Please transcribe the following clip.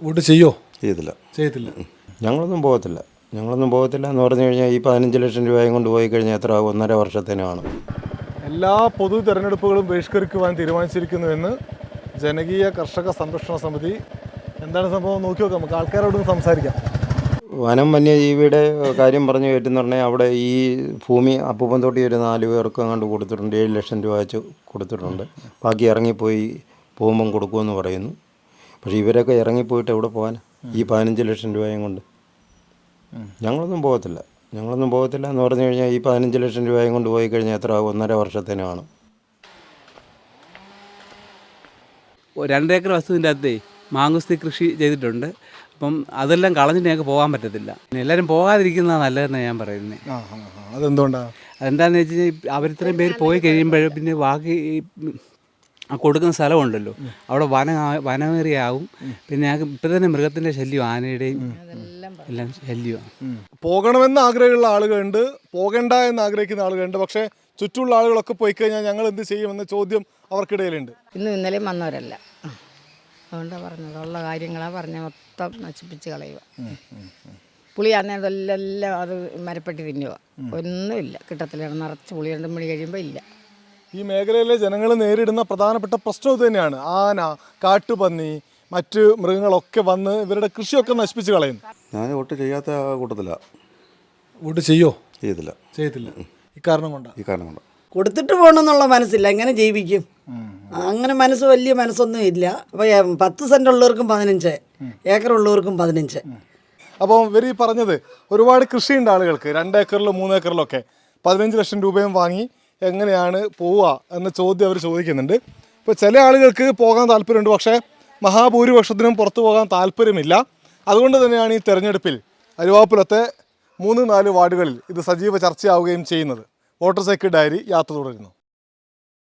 Vote ചെയ്യോ? ചെയ്യത്തില്ല. ഞങ്ങളൊന്നും പോകത്തില്ല എന്ന് പറഞ്ഞു കഴിഞ്ഞാൽ ഈ 15 ലക്ഷം രൂപയും കൊണ്ട് പോയി കഴിഞ്ഞാൽ എത്ര 1.5 വർഷത്തിനാണ്. എല്ലാ പൊതു തെരഞ്ഞെടുപ്പുകളും ബഹിഷ്കരിക്കുവാൻ തീരുമാനിച്ചിരിക്കുന്നുവെന്ന് ജനകീയ കർഷക സംരക്ഷണ സമിതി. എന്താണ് സംഭവം നോക്കി നോക്കാം, നമുക്ക് ആൾക്കാരോടൊന്ന് സംസാരിക്കാം. വനം വന്യജീവിയുടെ കാര്യം പറഞ്ഞു പറ്റുന്ന പറഞ്ഞാൽ അവിടെ ഈ ഭൂമി അപ്പൂപ്പൻ തൊട്ടി ഒരു 4 പേർക്ക് അങ്ങോട്ട് കൊടുത്തിട്ടുണ്ട്. 7 ലക്ഷം രൂപ വെച്ച് കൊടുത്തിട്ടുണ്ട്. ബാക്കി ഇറങ്ങിപ്പോയി പോകുമ്പം കൊടുക്കുമെന്ന് പറയുന്നു. പക്ഷേ ഇവരൊക്കെ ഇറങ്ങിപ്പോയിട്ട് എവിടെ പോകാൻ ഈ 15 ലക്ഷം രൂപയും കൊണ്ട്? ഞങ്ങളൊന്നും പോകത്തില്ല എന്ന് പറഞ്ഞു കഴിഞ്ഞാൽ ഈ 15 ലക്ഷം രൂപയും കൊണ്ട് പോയി കഴിഞ്ഞാൽ എത്ര 1.5 വർഷത്തിനാണ്. 2 ഏക്കർ വസ്തുവിൻ്റെ അകത്തേ മാങ്കുസ്തി കൃഷി ചെയ്തിട്ടുണ്ട്. അപ്പം അതെല്ലാം കളഞ്ഞിട്ട് ഞങ്ങൾക്ക് പോകാൻ പറ്റത്തില്ല. എല്ലാവരും പോകാതിരിക്കുന്നതാണ് നല്ലതെന്ന് ഞാൻ പറയുന്നത്. അതെന്തുകൊണ്ടാണ്? അതെന്താണെന്ന് വെച്ച് കഴിഞ്ഞാൽ അവരിത്രയും പേര് പോയി കഴിയുമ്പോൾ പിന്നെ ബാക്കി കൊടുക്കുന്ന സ്ഥലമുണ്ടല്ലോ, അവിടെ വനമേറിയാവും. പിന്നെ ഞങ്ങൾക്ക് ഇപ്പം തന്നെ മൃഗത്തിൻ്റെ ശല്യം, ആനയുടെയും എല്ലാം ശല്യമാണ്. പോകണമെന്ന് ആഗ്രഹമുള്ള ആളുകളുണ്ട്, പോകണ്ട എന്ന് ആഗ്രഹിക്കുന്ന ആളുകളുണ്ട്. പക്ഷേ ചുറ്റുമുള്ള ആളുകളൊക്കെ പോയി കഴിഞ്ഞാൽ ഞങ്ങൾ എന്ത് ചെയ്യുമെന്ന ചോദ്യം അവർക്കിടയിലുണ്ട്. ഇന്നലെയും വന്നവരല്ല, അതുകൊണ്ടാണ് പറഞ്ഞത്. ഉള്ള കാര്യങ്ങളാണ് പറഞ്ഞ മൊത്തം നശിപ്പിച്ച് കളയുക. പുളി അന്നേരമെല്ലാം അത് മരപ്പെട്ടി തിന്നുക, ഒന്നുമില്ല, കിട്ടത്തില്ല. നിറച്ച് പുളി 2 മണി കഴിയുമ്പോൾ ഇല്ല. ഈ മേഖലയിലെ ജനങ്ങൾ നേരിടുന്ന പ്രധാനപ്പെട്ട പ്രശ്നം ഇത് തന്നെയാണ്. ആന, കാട്ടുപന്നി, മറ്റ് മൃഗങ്ങളൊക്കെ വന്ന് ഇവരുടെ കൃഷിയൊക്കെ നശിപ്പിച്ച് കളയുന്നു. ഞാൻ വോട്ട് ചെയ്യാത്ത കൂട്ടത്തില്ല. വോട്ട് ചെയ്യോ? ചെയ്യത്തില്ല. ഈ കാരണം കൊണ്ടാണ്. കൊടുത്തിട്ട് പോകണമെന്നുള്ള മനസ്സില്ല, എങ്ങനെ ജീവിക്കും? അങ്ങനെ മനസ്സ് വലിയ മനസ്സൊന്നും ഇല്ല. അപ്പോൾ 10 സെൻറ്റ് ഉള്ളവർക്കും 15 ഏക്കർ ഉള്ളവർക്കും 15. അപ്പോൾ ഇവർ ഈ പറഞ്ഞത് ഒരുപാട് കൃഷിയുണ്ട് ആളുകൾക്ക്, 2 ഏക്കറിലും 3 ഏക്കറിലൊക്കെ 15 ലക്ഷം രൂപയും വാങ്ങി എങ്ങനെയാണ് പോവുക എന്ന ചോദ്യം അവർ ചോദിക്കുന്നുണ്ട്. ഇപ്പോൾ ചില ആളുകൾക്ക് പോകാൻ താല്പര്യമുണ്ട്, പക്ഷേ മഹാഭൂരിപക്ഷത്തിനും പുറത്തു പോകാൻ താല്പര്യമില്ല. അതുകൊണ്ട് തന്നെയാണ് ഈ തെരഞ്ഞെടുപ്പിൽ അരുവാപ്പുലത്തെ 3-4 വാർഡുകളിൽ ഇത് സജീവ ചർച്ചയാവുകയും ചെയ്യുന്നത്. വോട്ടർ സൈക്കിൾ ഡയറി യാത്ര തുടരുന്നു.